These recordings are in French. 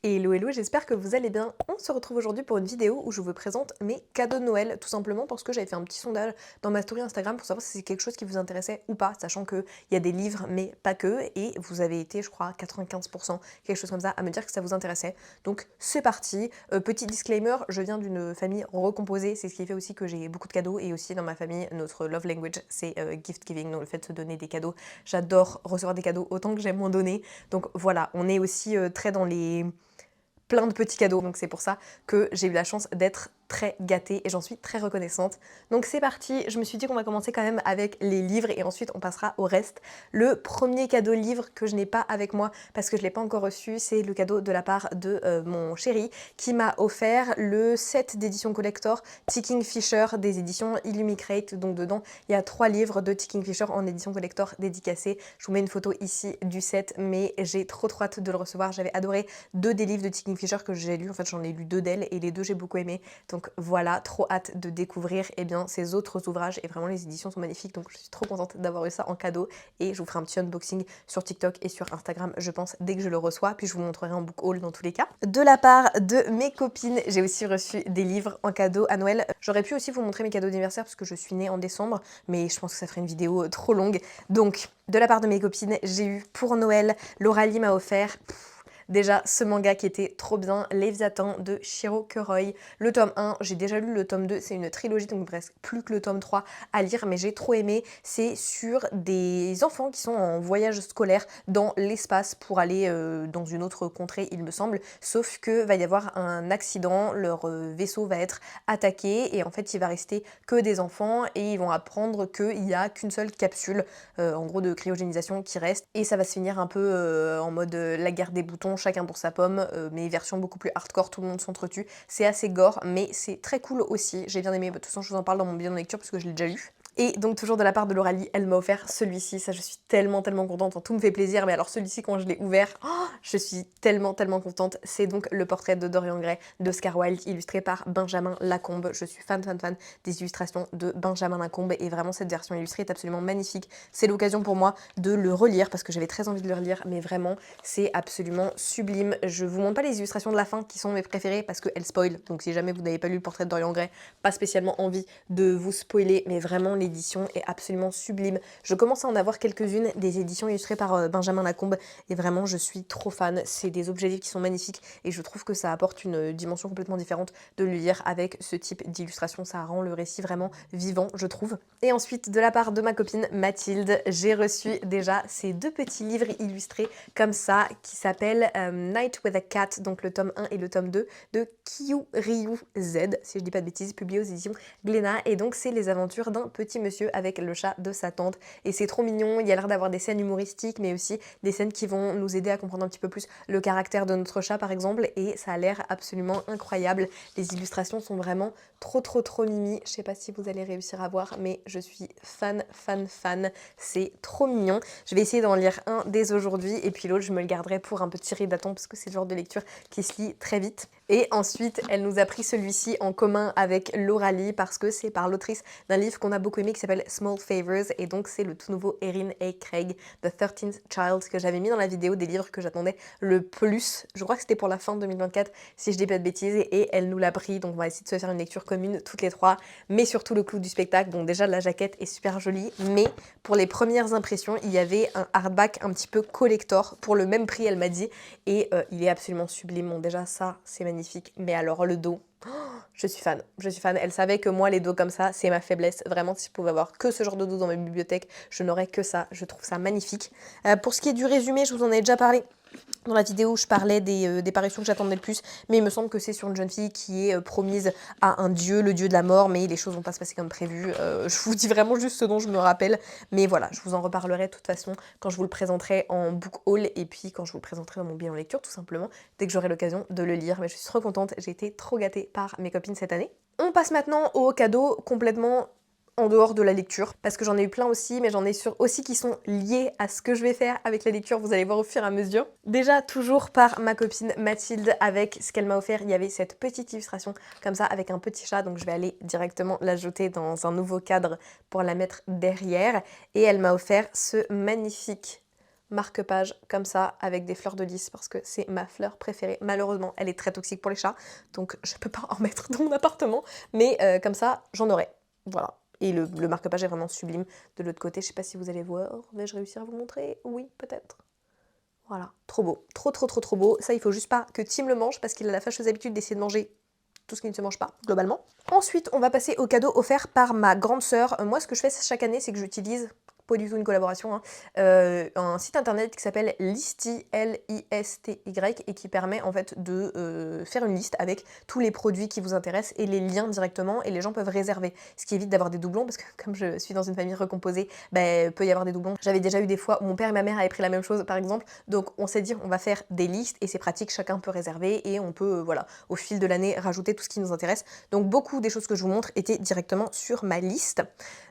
Hello hello, j'espère que vous allez bien. On se retrouve aujourd'hui pour une vidéo où je vous présente mes cadeaux de Noël, tout simplement parce que j'avais fait un petit sondage dans ma story Instagram pour savoir si c'est quelque chose qui vous intéressait ou pas, sachant qu'il y a des livres mais pas que, et vous avez été je crois 95%, quelque chose comme ça, à me dire que ça vous intéressait. Donc c'est parti. Petit disclaimer, je viens d'une famille recomposée, c'est ce qui fait aussi que j'ai beaucoup de cadeaux, et aussi dans ma famille, notre love language c'est gift giving, donc le fait de se donner des cadeaux. J'adore recevoir des cadeaux autant que j'aime en donner, donc voilà, on est aussi très dans les plein de petits cadeaux, donc c'est pour ça que j'ai eu la chance d'être très gâtée et j'en suis très reconnaissante. Donc c'est parti, je me suis dit qu'on va commencer quand même avec les livres et ensuite on passera au reste. Le premier cadeau livre que je n'ai pas avec moi parce que je ne l'ai pas encore reçu, c'est le cadeau de la part de mon chéri qui m'a offert le set d'édition collector Ticking Fisher des éditions Illumicrate. Donc dedans il y a 3 livres de Ticking Fisher en édition collector dédicacés. Je vous mets une photo ici du set, mais j'ai trop hâte de le recevoir. J'avais adoré 2 des livres de Ticking Fisher que j'ai lus, en fait j'en ai lu 2 d'elle et les 2 j'ai beaucoup aimé. Donc voilà, trop hâte de découvrir ces autres ouvrages, et vraiment les éditions sont magnifiques, donc je suis trop contente d'avoir eu ça en cadeau, et je vous ferai un petit unboxing sur TikTok et sur Instagram je pense dès que je le reçois, puis je vous montrerai en book haul dans tous les cas. De la part de mes copines, j'ai aussi reçu des livres en cadeau à Noël. J'aurais pu aussi vous montrer mes cadeaux d'anniversaire parce que je suis née en décembre, mais je pense que ça ferait une vidéo trop longue. Donc de la part de mes copines, j'ai eu pour Noël, Lauralie m'a offert déjà ce manga qui était trop bien, Léviathan de Shiro Kuroy. Le tome 1, j'ai déjà lu le tome 2, c'est une trilogie donc presque plus que le tome 3 à lire, mais j'ai trop aimé. C'est sur des enfants qui sont en voyage scolaire dans l'espace pour aller dans une autre contrée il me semble, sauf que va y avoir un accident, leur vaisseau va être attaqué et en fait il va rester que des enfants et ils vont apprendre qu'il n'y a qu'une seule capsule en gros de cryogénisation qui reste, et ça va se finir un peu en mode la guerre des boutons, chacun pour sa pomme, mais version beaucoup plus hardcore, tout le monde s'entretue. C'est assez gore, mais c'est très cool aussi. J'ai bien aimé. De toute façon, je vous en parle dans mon bilan de lecture parce que je l'ai déjà lu. Et donc toujours de la part de Lauralie, elle m'a offert celui-ci, ça je suis tellement contente, enfin, tout me fait plaisir, mais alors celui-ci quand je l'ai ouvert, oh, je suis tellement contente. C'est donc le portrait de Dorian Gray d'Oscar Wilde, illustré par Benjamin Lacombe. Je suis fan des illustrations de Benjamin Lacombe, et vraiment cette version illustrée est absolument magnifique. C'est l'occasion pour moi de le relire parce que j'avais très envie de le relire, mais vraiment c'est absolument sublime. Je vous montre pas les illustrations de la fin qui sont mes préférées parce qu'elles spoilent, donc si jamais vous n'avez pas lu le portrait de Dorian Gray, pas spécialement envie de vous spoiler, mais vraiment l'édition est absolument sublime. Je commence à en avoir quelques-unes des éditions illustrées par Benjamin Lacombe et vraiment je suis trop fan. C'est des objets livres qui sont magnifiques et je trouve que ça apporte une dimension complètement différente de le lire avec ce type d'illustration. Ça rend le récit vraiment vivant, je trouve. Et ensuite, de la part de ma copine Mathilde, j'ai reçu déjà ces 2 petits livres illustrés comme ça qui s'appellent Night with a Cat, donc le tome 1 et le tome 2 de Kyu-Ryu Z, si je dis pas de bêtises, publié aux éditions Glénat. Et donc c'est les aventures d'un petit monsieur avec le chat de sa tante, et c'est trop mignon. Il y a l'air d'avoir des scènes humoristiques mais aussi des scènes qui vont nous aider à comprendre un petit peu plus le caractère de notre chat par exemple, et ça a l'air absolument incroyable. Les illustrations sont vraiment trop mimi. Je sais pas si vous allez réussir à voir, mais je suis fan, c'est trop mignon. Je vais essayer d'en lire un dès aujourd'hui, et puis l'autre je me le garderai pour un petit ridaton parce que c'est le genre de lecture qui se lit très vite. Et ensuite elle nous a pris celui-ci en commun avec Lauralie parce que c'est par l'autrice d'un livre qu'on a beaucoup aimé qui s'appelle Small Favors, et donc c'est le tout nouveau Erin A. Craig, The 13th Child, que j'avais mis dans la vidéo des livres que j'attendais le plus. Je crois que c'était pour la fin de 2024 si je dis pas de bêtises, et elle nous l'a pris, donc on va essayer de se faire une lecture commune toutes les 3, mais surtout le clou du spectacle. Bon, déjà la jaquette est super jolie, mais pour les premières impressions il y avait un hardback un petit peu collector pour le même prix, elle m'a dit, et il est absolument sublime. Bon, déjà ça c'est magnifique, mais alors le dos, je suis fan. Elle savait que moi, les dos comme ça, c'est ma faiblesse. Vraiment, si je pouvais avoir que ce genre de dos dans ma bibliothèque, je n'aurais que ça. Je trouve ça magnifique. Pour ce qui est du résumé, je vous en ai déjà parlé dans la vidéo où je parlais des parutions que j'attendais le plus, mais il me semble que c'est sur une jeune fille qui est promise à un dieu, le dieu de la mort, mais les choses vont pas se passer comme prévu. Je vous dis vraiment juste ce dont je me rappelle, mais voilà, je vous en reparlerai de toute façon quand je vous le présenterai en book haul, et puis quand je vous le présenterai dans mon bilan lecture, tout simplement, dès que j'aurai l'occasion de le lire. Mais je suis trop contente, j'ai été trop gâtée par mes copines cette année. On passe maintenant aux cadeaux complètement en dehors de la lecture, parce que j'en ai eu plein aussi, mais j'en ai aussi qui sont liés à ce que je vais faire avec la lecture, vous allez voir au fur et à mesure. Déjà, toujours par ma copine Mathilde, avec ce qu'elle m'a offert, il y avait cette petite illustration comme ça, avec un petit chat, donc je vais aller directement l'ajouter dans un nouveau cadre pour la mettre derrière, et elle m'a offert ce magnifique marque-page comme ça avec des fleurs de lys parce que c'est ma fleur préférée. Malheureusement, elle est très toxique pour les chats, donc je peux pas en mettre dans mon appartement, mais comme ça, j'en aurai. Voilà. Et le marque-page est vraiment sublime. De l'autre côté, je sais pas si vous allez voir, vais-je réussir à vous montrer? Oui, peut-être. Voilà, trop beau, trop beau. Ça, il faut juste pas que Tim le mange parce qu'il a la fâcheuse habitude d'essayer de manger tout ce qui ne se mange pas, globalement. Ensuite, on va passer au cadeau offert par ma grande sœur. Moi, ce que je fais chaque année, c'est que j'utilise, pas du tout une collaboration, hein, un site internet qui s'appelle Listy, L-I-S-T-Y, et qui permet en fait de faire une liste avec tous les produits qui vous intéressent et les liens directement, et les gens peuvent réserver. Ce qui évite d'avoir des doublons, parce que comme je suis dans une famille recomposée, ben, peut y avoir des doublons. J'avais déjà eu des fois où mon père et ma mère avaient pris la même chose, par exemple, donc on s'est dit on va faire des listes, et c'est pratique, chacun peut réserver, et on peut, voilà, au fil de l'année, rajouter tout ce qui nous intéresse. Donc beaucoup des choses que je vous montre étaient directement sur ma liste.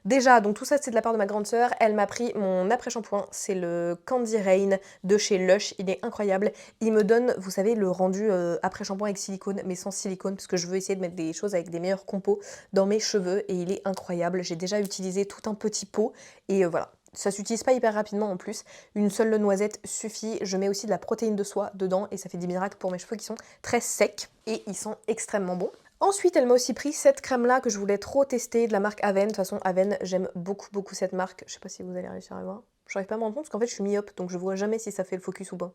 Déjà, donc tout ça c'est de la part de ma grande sœur. Elle m'a pris mon après-shampoing, c'est le Candy Rain de chez Lush, il est incroyable. Il me donne, vous savez, le rendu après-shampoing avec silicone, mais sans silicone, parce que je veux essayer de mettre des choses avec des meilleurs compos dans mes cheveux, et il est incroyable. J'ai déjà utilisé tout un petit pot, et voilà. Ça s'utilise pas hyper rapidement en plus, une seule noisette suffit. Je mets aussi de la protéine de soie dedans et ça fait des miracles pour mes cheveux qui sont très secs et ils sont extrêmement bons. Ensuite, elle m'a aussi pris cette crème-là que je voulais trop tester de la marque Aven. De toute façon, Aven, j'aime beaucoup cette marque. Je sais pas si vous allez réussir à voir. J'arrive pas à me rendre compte parce qu'en fait, je suis myope, donc je vois jamais si ça fait le focus ou pas.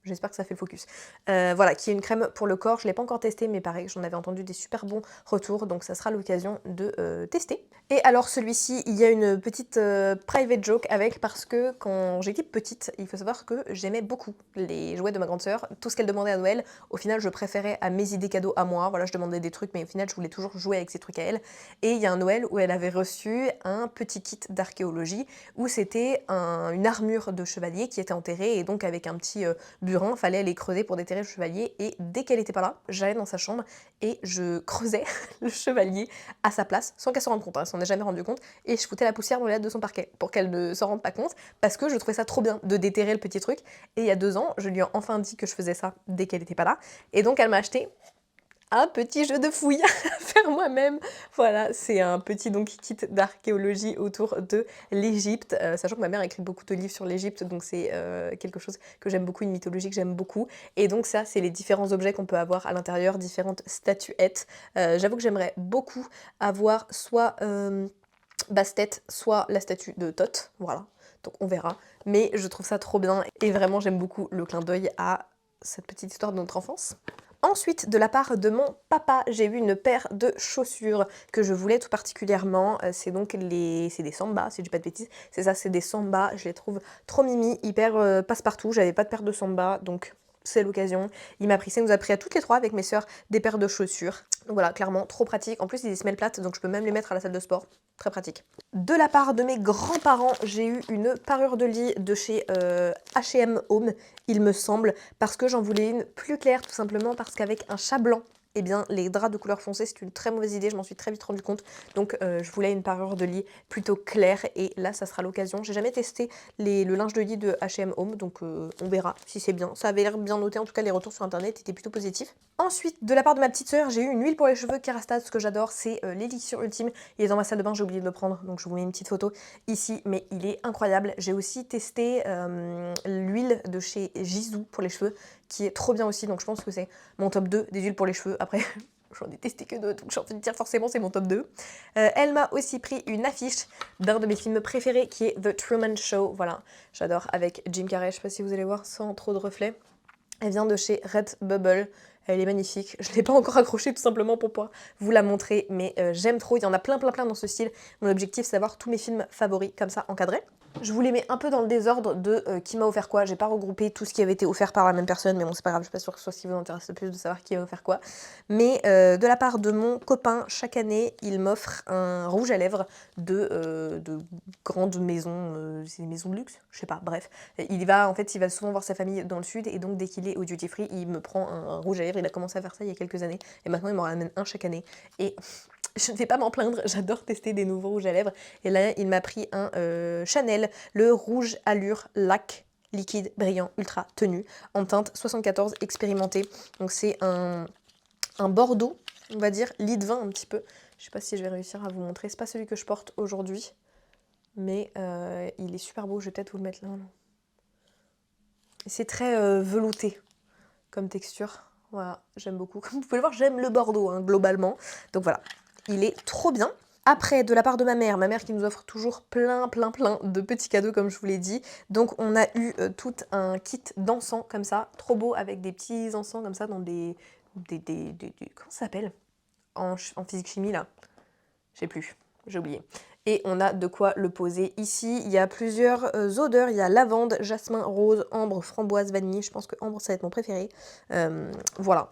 J'espère que ça fait le focus. Voilà, qui est une crème pour le corps. Je ne l'ai pas encore testée, mais pareil, j'en avais entendu des super bons retours, donc ça sera l'occasion de tester. Et alors celui-ci, il y a une petite private joke avec, parce que quand j'étais petite, il faut savoir que j'aimais beaucoup les jouets de ma grande sœur. Tout ce qu'elle demandait à Noël, au final, je préférais à mes idées cadeaux à moi. Voilà, je demandais des trucs, mais au final, je voulais toujours jouer avec ces trucs à elle. Et il y a un Noël où elle avait reçu un petit kit d'archéologie, où c'était une armure de chevalier qui était enterrée, et donc avec un petit burin, fallait aller creuser pour déterrer le chevalier, et dès qu'elle était pas là, j'allais dans sa chambre et je creusais le chevalier à sa place sans qu'elle s'en rende compte, hein, elle s'en est jamais rendue compte, et je foutais la poussière dans les lettres de son parquet pour qu'elle ne s'en rende pas compte, parce que je trouvais ça trop bien de déterrer le petit truc. Et il y a 2 ans, je lui ai enfin dit que je faisais ça dès qu'elle était pas là, et donc elle m'a acheté un petit jeu de fouilles à faire moi-même. Voilà, c'est un petit donc kit d'archéologie autour de l'Égypte, sachant que ma mère a écrit beaucoup de livres sur l'Égypte, donc c'est quelque chose que j'aime beaucoup, une mythologie que j'aime beaucoup. Et donc ça, c'est les différents objets qu'on peut avoir à l'intérieur, différentes statuettes. J'avoue que j'aimerais beaucoup avoir soit Bastet, soit la statue de Thoth, voilà, donc on verra. Mais je trouve ça trop bien, et vraiment j'aime beaucoup le clin d'œil à cette petite histoire de notre enfance. Ensuite, de la part de mon papa, j'ai eu une paire de chaussures que je voulais tout particulièrement. C'est donc c'est des Samba, si je dis pas de bêtises. C'est ça, c'est des Samba. Je les trouve trop mimi, hyper passe-partout. J'avais pas de paire de Samba, donc c'est l'occasion. Il nous a pris à toutes les 3 avec mes sœurs des paires de chaussures. Donc voilà, clairement, trop pratique. En plus, ils se mêlent plates, donc je peux même les mettre à la salle de sport. Très pratique. De la part de mes grands-parents, j'ai eu une parure de lit de chez H&M Home, il me semble, parce que j'en voulais une plus claire, tout simplement parce qu'avec un chat blanc, eh bien, les draps de couleur foncée, c'est une très mauvaise idée, je m'en suis très vite rendu compte. Donc, je voulais une parure de lit plutôt claire, et là, ça sera l'occasion. J'ai jamais testé le linge de lit de H&M Home, donc on verra si c'est bien. Ça avait l'air bien noté, en tout cas, les retours sur Internet étaient plutôt positifs. Ensuite, de la part de ma petite sœur, j'ai eu une huile pour les cheveux Kerastase. Ce que j'adore, c'est l'élixir ultime. Il est dans ma salle de bain, j'ai oublié de le prendre, donc je vous mets une petite photo ici, mais il est incroyable. J'ai aussi testé l'huile de chez Gisou pour les cheveux, qui est trop bien aussi, donc je pense que c'est mon top 2 des huiles pour les cheveux. Après, j'en ai testé que 2, donc j'ai envie de dire forcément c'est mon top 2. Elle m'a aussi pris une affiche d'un de mes films préférés, qui est The Truman Show. Voilà, j'adore, avec Jim Carrey, je sais pas si vous allez voir sans trop de reflets. Elle vient de chez Redbubble. Elle est magnifique. Je ne l'ai pas encore accrochée tout simplement pour pouvoir vous la montrer, mais j'aime trop. Il y en a plein dans ce style. Mon objectif, c'est d'avoir tous mes films favoris comme ça encadrés. Je vous les mets un peu dans le désordre de qui m'a offert quoi. J'ai pas regroupé tout ce qui avait été offert par la même personne, mais bon, c'est pas grave, je suis pas sûre que ce soit ce qui vous intéresse le plus de savoir qui m'a offert quoi. Mais de la part de mon copain, chaque année, il m'offre un rouge à lèvres de grandes maisons, c'est des maisons de luxe, je sais pas, bref. Il va souvent voir sa famille dans le sud, et donc dès qu'il est au duty free, il me prend un rouge à lèvres. Il a commencé à faire ça il y a quelques années, et maintenant il m'en ramène un chaque année. Et je ne vais pas m'en plaindre, j'adore tester des nouveaux rouges à lèvres. Et là, il m'a pris un Chanel, le rouge allure lac liquide brillant ultra tenu, en teinte 74 expérimenté. Donc c'est un bordeaux, on va dire, lit de vin un petit peu. Je sais pas si je vais réussir à vous montrer, c'est pas celui que je porte aujourd'hui, mais il est super beau. Je vais peut-être vous le mettre là. Non. C'est très velouté comme texture. Voilà, j'aime beaucoup. Comme vous pouvez le voir, j'aime le bordeaux, hein, globalement. Donc voilà, il est trop bien. Après, de la part de ma mère qui nous offre toujours plein de petits cadeaux, comme je vous l'ai dit. Donc on a eu tout un kit d'encens comme ça, trop beau, avec des petits encens comme ça dans des comment ça s'appelle en physique-chimie, là? Je sais plus, j'ai oublié. Et on a de quoi le poser ici. Il y a plusieurs odeurs. Il y a lavande, jasmin, rose, ambre, framboise, vanille. Je pense que ambre, ça va être mon préféré. Voilà,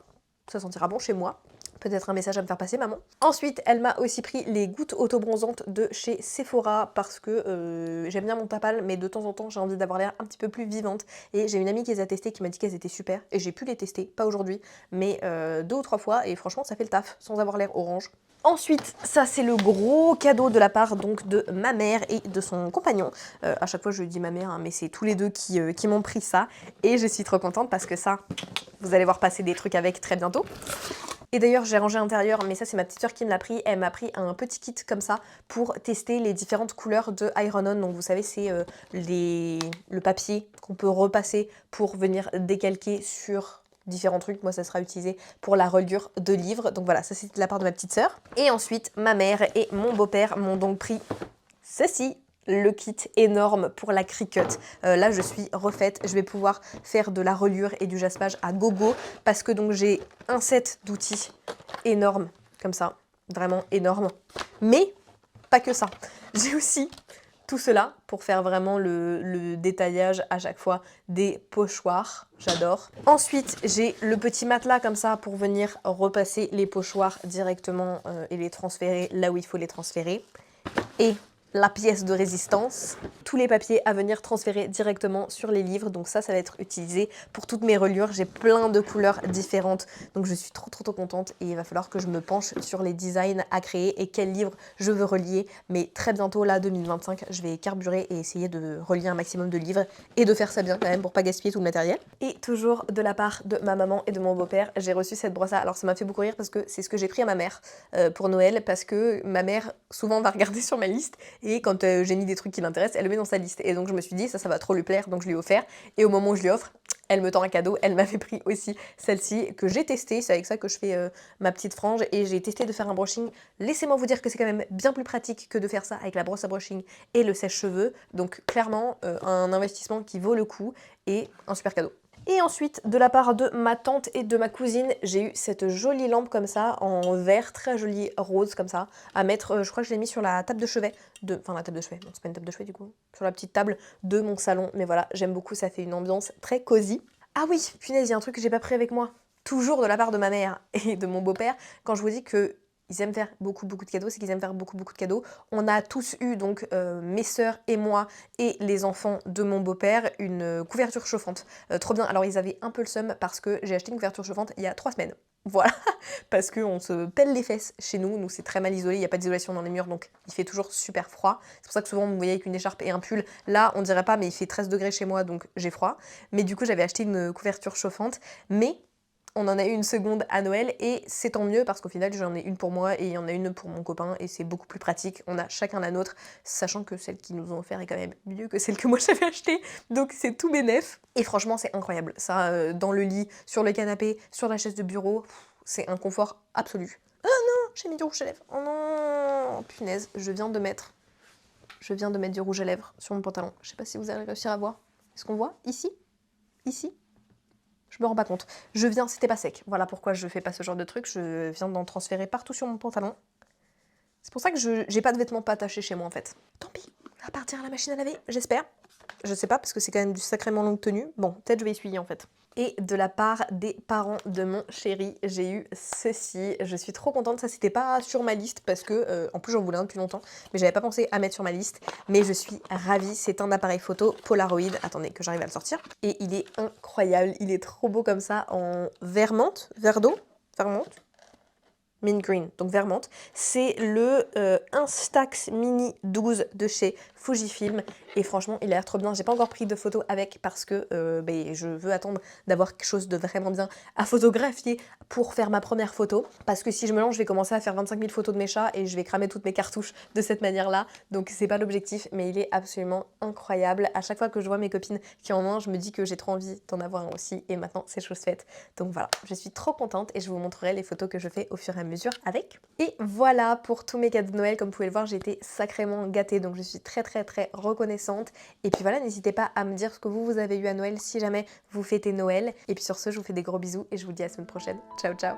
ça sentira bon chez moi. Peut-être un message à me faire passer, maman. Ensuite, elle m'a aussi pris les gouttes auto-bronzantes de chez Sephora parce que j'aime bien mon tapal, mais de temps en temps, j'ai envie d'avoir l'air un petit peu plus vivante. Et j'ai une amie qui les a testées, qui m'a dit qu'elles étaient super. Et j'ai pu les tester, pas aujourd'hui, mais 2 ou 3 fois. Et franchement, ça fait le taf, sans avoir l'air orange. Ensuite, ça c'est le gros cadeau de la part donc de ma mère et de son compagnon. À chaque fois je dis ma mère, hein, mais c'est tous les deux qui m'ont pris ça. Et je suis trop contente parce que ça, vous allez voir passer des trucs avec très bientôt. Et d'ailleurs j'ai rangé l'intérieur, mais ça c'est ma petite soeur qui me l'a pris. Elle m'a pris un petit kit comme ça pour tester les différentes couleurs de Iron On. Donc vous savez c'est le papier qu'on peut repasser pour venir décalquer sur différents trucs. Moi ça sera utilisé pour la reliure de livres. Donc voilà, ça c'est de la part de ma petite sœur. Et ensuite ma mère et mon beau-père m'ont donc pris ceci, le kit énorme pour la Cricut. Là je suis refaite, je vais pouvoir faire de la reliure et du jaspage à gogo parce que donc j'ai un set d'outils énorme comme ça, vraiment énorme. Mais pas que ça, j'ai aussi tout cela pour faire vraiment le détaillage à chaque fois des pochoirs, j'adore. Ensuite, j'ai le petit matelas comme ça pour venir repasser les pochoirs directement et les transférer là où il faut les transférer. Et la pièce de résistance, tous les papiers à venir transférer directement sur les livres. Donc ça va être utilisé pour toutes mes reliures. J'ai plein de couleurs différentes, donc je suis trop contente. Et il va falloir que je me penche sur les designs à créer et quels livres je veux relier. Mais très bientôt, là, 2025, je vais carburer et essayer de relier un maximum de livres et de faire ça bien quand même pour pas gaspiller tout le matériel. Et toujours de la part de ma maman et de mon beau-père, j'ai reçu cette brosse à. Alors ça m'a fait beaucoup rire parce que c'est ce que j'ai pris à ma mère pour Noël, parce que ma mère souvent va regarder sur ma liste. Et quand j'ai mis des trucs qui l'intéressent, elle le met dans sa liste. Et donc je me suis dit, ça va trop lui plaire, donc je lui ai offert. Et au moment où je lui offre, elle me tend un cadeau. Elle m'avait pris aussi celle-ci que j'ai testée. C'est avec ça que je fais ma petite frange. Et j'ai testé de faire un brushing. Laissez-moi vous dire que c'est quand même bien plus pratique que de faire ça avec la brosse à brushing et le sèche-cheveux. Donc clairement, un investissement qui vaut le coup et un super cadeau. Et ensuite, de la part de ma tante et de ma cousine, j'ai eu cette jolie lampe comme ça, en vert, très jolie rose comme ça, à mettre, je crois que je l'ai mis sur la table de chevet, enfin la table de chevet, non c'est pas une table de chevet du coup, sur la petite table de mon salon, mais voilà, j'aime beaucoup, ça fait une ambiance très cosy. Ah oui, punaise, il y a un truc que j'ai pas pris avec moi, toujours de la part de ma mère et de mon beau-père, quand je vous dis que ils aiment faire beaucoup de cadeaux, c'est qu'ils aiment faire beaucoup de cadeaux. On a tous eu, donc mes sœurs et moi et les enfants de mon beau-père, une couverture chauffante. Trop bien. Alors ils avaient un peu le seum parce que j'ai acheté une couverture chauffante il y a 3 semaines. Voilà, parce qu'on se pèle les fesses chez nous. Nous c'est très mal isolé, il n'y a pas d'isolation dans les murs, donc il fait toujours super froid. C'est pour ça que souvent vous me voyez avec une écharpe et un pull. Là on dirait pas, mais il fait 13 degrés chez moi, donc j'ai froid. Mais du coup j'avais acheté une couverture chauffante, mais on en a eu une seconde à Noël et c'est tant mieux parce qu'au final j'en ai une pour moi et il y en a une pour mon copain et c'est beaucoup plus pratique. On a chacun la nôtre, sachant que celle qu'ils nous ont offert est quand même mieux que celle que moi j'avais achetée, donc c'est tout bénef. Et franchement c'est incroyable, ça dans le lit, sur le canapé, sur la chaise de bureau, c'est un confort absolu. Oh non, j'ai mis du rouge à lèvres, oh non, punaise, je viens de mettre du rouge à lèvres sur mon pantalon. Je sais pas si vous allez réussir à voir. Est-ce qu'on voit ici? Ici? Je me rends pas compte. C'était pas sec. Voilà pourquoi je fais pas ce genre de truc. Je viens d'en transférer partout sur mon pantalon. C'est pour ça que j'ai pas de vêtements pas attachés chez moi en fait. Tant pis, on va partir à la machine à laver, j'espère. Je sais pas parce que c'est quand même du sacrément longue tenue. Bon, peut-être je vais essuyer en fait. Et de la part des parents de mon chéri, j'ai eu ceci. Je suis trop contente. Ça, c'était pas sur ma liste parce que, en plus, j'en voulais un depuis longtemps, mais j'avais pas pensé à mettre sur ma liste. Mais je suis ravie. C'est un appareil photo Polaroid. Attendez que j'arrive à le sortir. Et il est incroyable. Il est trop beau comme ça en vert menthe, vert d'eau, vert menthe. Mint Green, donc vert menthe. C'est le Instax Mini 12 de chez Fujifilm et franchement il a l'air trop bien. J'ai pas encore pris de photos avec parce que je veux attendre d'avoir quelque chose de vraiment bien à photographier pour faire ma première photo, parce que si je me lance je vais commencer à faire 25 000 photos de mes chats et je vais cramer toutes mes cartouches de cette manière là, donc c'est pas l'objectif, mais il est absolument incroyable. À chaque fois que je vois mes copines qui en ont un, je me dis que j'ai trop envie d'en avoir un aussi et maintenant c'est chose faite. Donc voilà, je suis trop contente et je vous montrerai les photos que je fais au fur et à mesure avec. Et voilà pour tous mes cadeaux de Noël. Comme vous pouvez le voir, j'ai été sacrément gâtée, donc je suis très reconnaissante. Et puis voilà, n'hésitez pas à me dire ce que vous avez eu à Noël si jamais vous fêtez Noël. Et puis sur ce, je vous fais des gros bisous et je vous dis à la semaine prochaine. Ciao ciao.